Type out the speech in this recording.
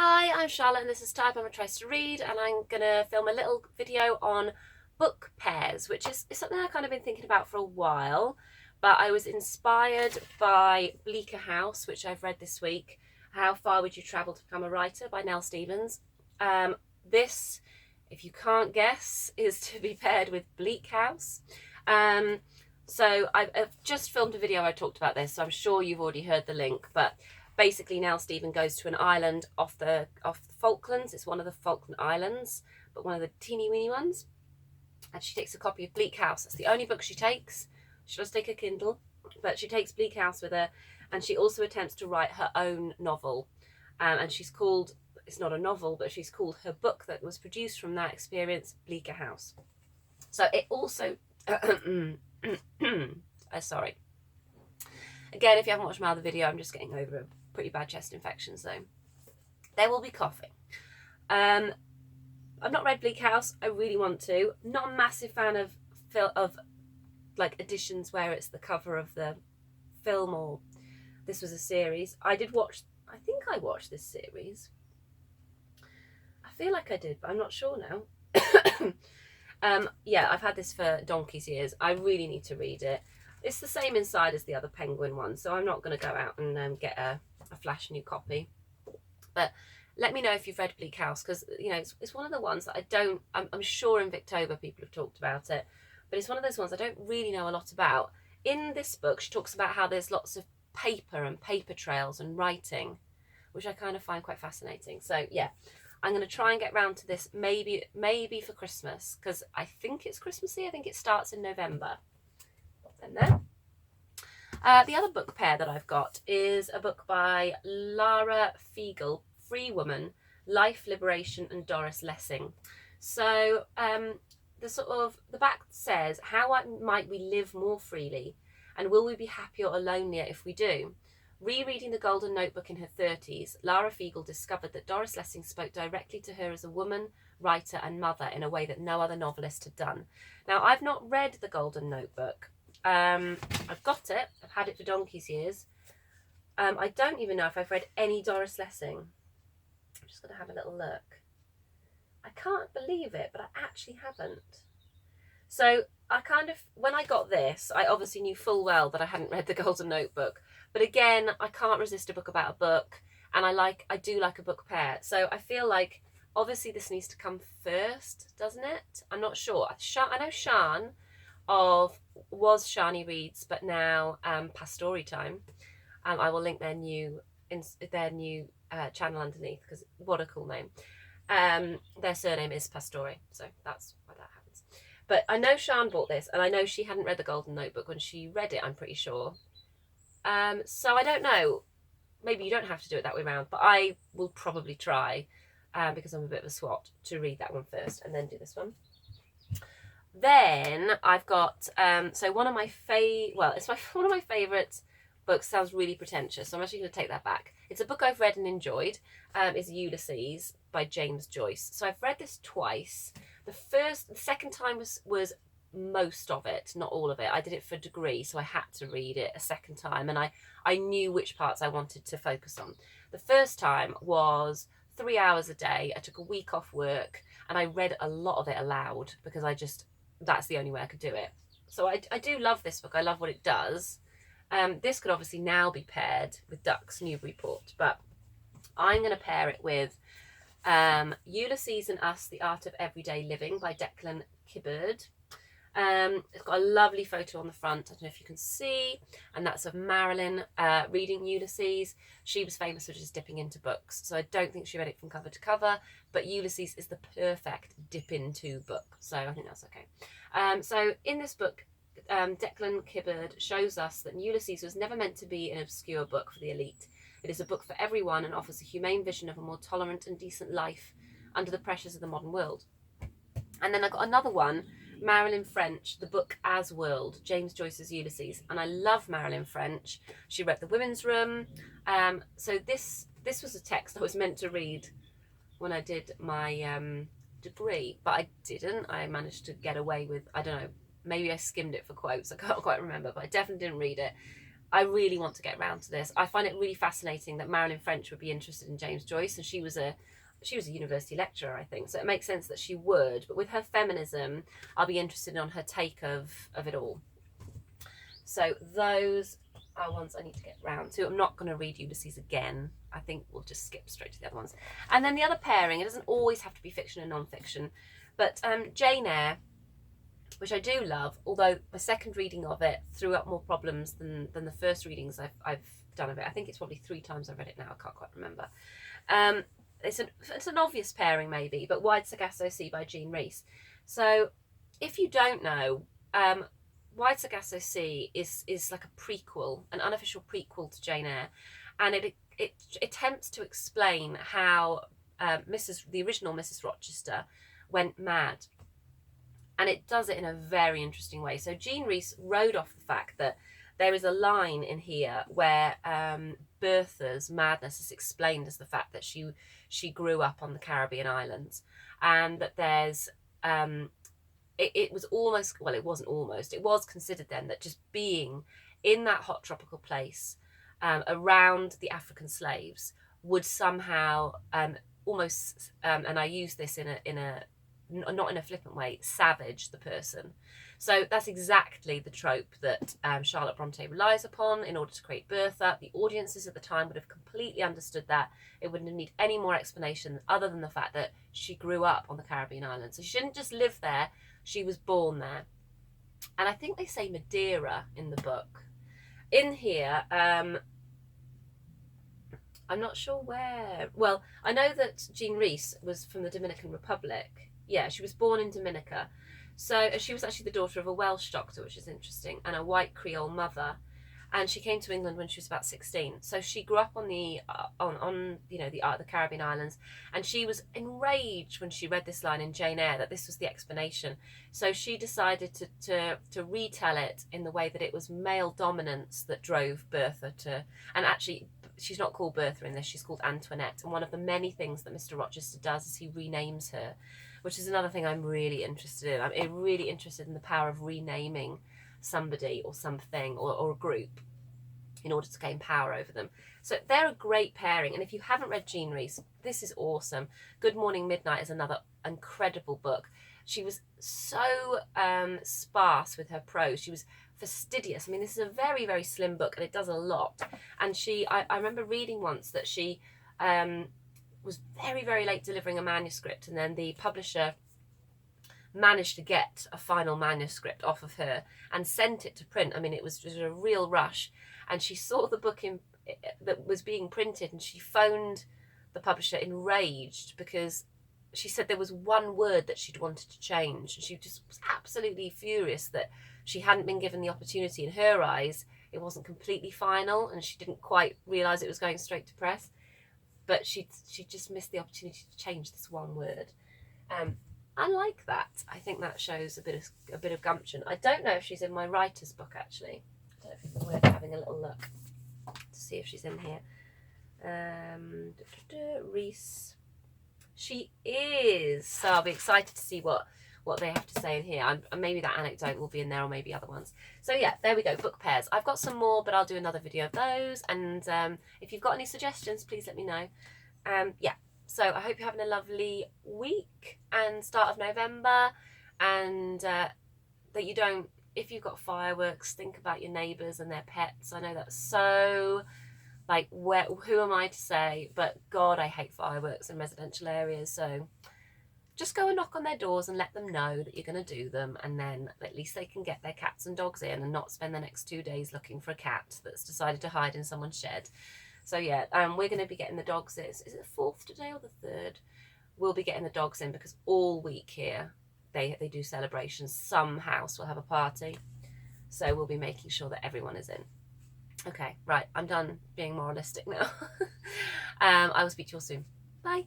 Hi, I'm Charlotte and this is Type Emma Tries to Read, and I'm going to film a little video on book pairs, which is something I've kind of been thinking about for a while, but I was inspired by Bleaker House, which I've read this week. How Far Would You Travel to Become a Writer by Nell Stevens. This, if you can't guess, is to be paired with Bleak House. So I've just filmed a video I talked about this, so I'm sure you've already heard the link, but basically Nell Stevens goes to an island off the Falklands. It's one of the Falkland Islands, but one of the teeny weeny ones. And she takes a copy of Bleak House. That's the only book she takes. She does take a Kindle, but she takes Bleak House with her, and she also attempts to write her own novel. And she's called, it's not a novel, but she's called her book that was produced from that experience, Bleaker House. So it also, sorry. Again, if you haven't watched my other video, I'm just getting over a pretty bad chest infection, so there will be coughing. I've not read Bleak House. I really want to. Not a massive fan of like editions where it's the cover of the film, or this was a series. I think I watched this series. I feel like I did, but I'm not sure now. Yeah, I've had this for donkey's years. I really need to read it. It's the same inside as the other Penguin one, so I'm not going to go out and get a flash new copy. But let me know if you've read Bleak House, because it's one of the ones that I'm sure in Victober people have talked about it, but it's one of those ones I don't really know a lot about. In this book, she talks about how there's lots of paper and paper trails and writing, which I kind of find quite fascinating. So yeah, I'm going to try and get round to this maybe for Christmas, because I think it's Christmassy. I think it starts in November. And then the other book pair that I've got is a book by Lara Fiegel, Free Woman, Life, Liberation and Doris Lessing. So the back says, how might we live more freely, and will we be happier or lonelier if we do? Rereading The Golden Notebook in her 30s, Lara Fiegel discovered that Doris Lessing spoke directly to her as a woman, writer and mother in a way that no other novelist had done. Now, I've not read The Golden Notebook. I've got it. I've had it for donkey's years. I don't even know if I've read any Doris Lessing. I'm just going to have a little look. I can't believe it, but I actually haven't. So when I got this, I obviously knew full well that I hadn't read The Golden Notebook. But again, I can't resist a book about a book, and I do like a book pair. So I feel like obviously this needs to come first, doesn't it? I'm not sure. I know Siân was Shani Reads, but now PaSTOry Time. I will link their new channel underneath, because what a cool name. Their surname is PaSTOry, so that's why that happens. But I know Siân bought this, and I know she hadn't read The Golden Notebook when she read it, I'm pretty sure. So I don't know. Maybe you don't have to do it that way around, but I will probably try, because I'm a bit of a swot, to read that one first and then do this one. Then I've got so one of my one of my favourite books. Sounds really pretentious, so I'm actually going to take that back. It's a book I've read and enjoyed. Is Ulysses by James Joyce. So I've read this twice. The second time was most of it, not all of it. I did it for a degree, so I had to read it a second time, and I knew which parts I wanted to focus on. The first time was 3 hours a day. I took a week off work, and I read a lot of it aloud, because that's the only way I could do it. So I do love this book. I love what it does. This could obviously now be paired with Ducks Newburyport, but I'm going to pair it with Ulysses and Us, The Art of Everyday Living by Declan Kibbard. It's got a lovely photo on the front. I don't know if you can see, and that's of Marilyn reading Ulysses. She was famous for just dipping into books, so I don't think she read it from cover to cover, but Ulysses is the perfect dip into book, so I think that's okay. So in this book, Declan Kibbard shows us that Ulysses was never meant to be an obscure book for the elite. It is a book for everyone and offers a humane vision of a more tolerant and decent life under the pressures of the modern world. And then I got another one, Marilyn French, the book As World, James Joyce's Ulysses. And I love Marilyn French. She read The Women's Room. So this was a text I was meant to read when I did my degree, but I didn't. I managed to get away with, I don't know, maybe I skimmed it for quotes. I can't quite remember, but I definitely didn't read it. I really want to get around to this. I find it really fascinating that Marilyn French would be interested in James Joyce, and she was a university lecturer, I think, so it makes sense that she would. But with her feminism, I'll be interested in her take of it all. So those are ones I need to get round to. I'm not going to read Ulysses again. I think we'll just skip straight to the other ones. And then the other pairing, it doesn't always have to be fiction and non-fiction, but Jane Eyre, which I do love, although my second reading of it threw up more problems than the first readings I've done of it. I think it's probably 3 times I've read it now. I can't quite remember. It's an obvious pairing maybe, but Wide Sargasso Sea by Jean Rhys. So if you don't know, Wide Sargasso Sea is like a prequel, an unofficial prequel to Jane Eyre, and it attempts to explain how the original Mrs. Rochester went mad. And it does it in a very interesting way. So Jean Rhys rode off the fact that there is a line in here where Bertha's madness is explained as the fact that she grew up on the Caribbean islands, and that there's it was almost, well, it wasn't almost, it was considered then that just being in that hot tropical place around the African slaves would somehow almost, and I use this in a not in a flippant way, savage the person. So that's exactly the trope that Charlotte Bronte relies upon in order to create Bertha. The audiences at the time would have completely understood that. It wouldn't need any more explanation other than the fact that she grew up on the Caribbean islands. So she didn't just live there, she was born there. And I think they say Madeira in the book. In here, I'm not sure where. Well, I know that Jean Rhys was from the Dominican Republic. Yeah, she was born in Dominica. So she was actually the daughter of a Welsh doctor, which is interesting, and a white Creole mother. And she came to England when she was about 16. So she grew up on the the Caribbean islands, and she was enraged when she read this line in Jane Eyre that this was the explanation. So she decided to retell it in the way that it was male dominance that drove Bertha to, and actually she's not called Bertha in this, she's called Antoinette. And one of the many things that Mr. Rochester does is he renames her, which is another thing I'm really interested in. I'm really interested in the power of renaming somebody or something or a group in order to gain power over them. So they're a great pairing. And if you haven't read Jean Rhys, this is awesome. Good Morning Midnight is another incredible book. She was so sparse with her prose. She was fastidious. I mean, this is a very, very slim book, and it does a lot. And I remember reading once that she was very, very late delivering a manuscript, and then the publisher managed to get a final manuscript off of her and sent it to print. I mean, it was a real rush, and she saw the book that was being printed, and she phoned the publisher enraged because she said there was one word that she'd wanted to change, and she just was absolutely furious that she hadn't been given the opportunity. In her eyes, it wasn't completely final, and she didn't quite realise it was going straight to press, but she just missed the opportunity to change this one word. I like that. I think that shows a bit of gumption. I don't know if she's in my writer's book, actually. I don't know if it's worth having a little look to see if she's in here. Rhys. She is. So I'll be excited to see what they have to say in here. Maybe that anecdote will be in there, or maybe other ones. So yeah, there we go, book pairs. I've got some more, but I'll do another video of those. And if you've got any suggestions, please let me know. Yeah. So I hope you're having a lovely week and start of November, and that you don't, if you've got fireworks, think about your neighbours and their pets. I know that's so, like, who am I to say, but God, I hate fireworks in residential areas. So just go and knock on their doors and let them know that you're going to do them, and then at least they can get their cats and dogs in and not spend the next 2 days looking for a cat that's decided to hide in someone's shed. So yeah, we're going to be getting the dogs in. Is it the 4th today or the 3rd? We'll be getting the dogs in because all week here they do celebrations. Some house will have a party. So we'll be making sure that everyone is in. Okay, right, I'm done being moralistic now. I will speak to you all soon. Bye.